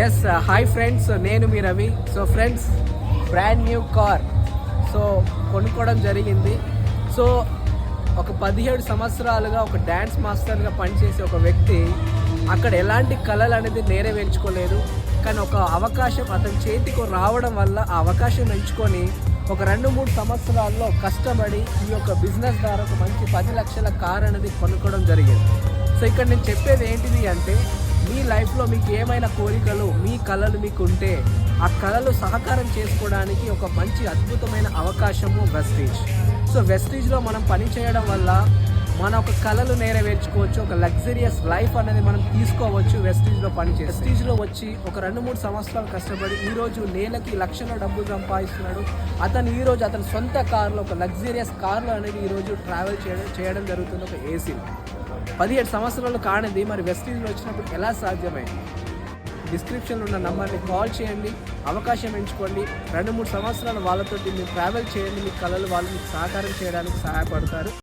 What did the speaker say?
Yes hi friends, నేను మీ Ravi. So friends, brand new car కొనుక్కోవడం జరిగింది. సో ఒక 17 సంవత్సరాలుగా ఒక డ్యాన్స్ మాస్టర్గా పనిచేసే ఒక వ్యక్తి అక్కడ ఎలాంటి కళలు అనేది నెరవేర్చుకోలేదు. కానీ ఒక అవకాశం అతని చేతికి రావడం వల్ల ఆ అవకాశం ఎంచుకొని ఒక 2-3 సంవత్సరాల్లో కష్టపడి ఈ యొక్క బిజినెస్ ద్వారా ఒక మంచి 10 లక్షల కార్ అనేది కొనుక్కోవడం జరిగింది. సో ఇక్కడ నేను చెప్పేది ఏంటిది అంటే, మీ లైఫ్లో మీకు ఏమైనా కోరికలు, మీ కళలు మీకు ఉంటే ఆ కళలు సహకారం చేసుకోవడానికి ఒక మంచి అద్భుతమైన అవకాశము వెస్టీజ్. సో వెస్టీజ్లో మనం పని చేయడం వల్ల మన ఒక కళలు నెరవేర్చుకోవచ్చు, ఒక లగ్జరియస్ లైఫ్ అనేది మనం తీసుకోవచ్చు. వెస్టీజ్లో పనిచేసి వెస్టీజ్లో వచ్చి ఒక 2-3 సంవత్సరాలు కష్టపడి ఈరోజు నెలకి లక్షల డబ్బులు సంపాదిస్తున్నాడు. ఈరోజు అతని సొంత కార్లో, ఒక లగ్జరియస్ కార్లో అనేది ఈరోజు ట్రావెల్ చేయడం జరుగుతుంది. ఒక ఏసీలో 17 సంవత్సరాలు కానిది మరి వెస్టీజ్లో వచ్చినప్పుడు ఎలా సాధ్యమైంది? డిస్క్రిప్షన్లో ఉన్న నంబర్ని కాల్ చేయండి, అవకాశం ఎంచుకోండి. 2-3 సంవత్సరాలు వాళ్ళతో మీరు ట్రావెల్ చేయండి. మీ కళలు వాళ్ళు మీకు సహకారం చేయడానికి సహాయపడతారు.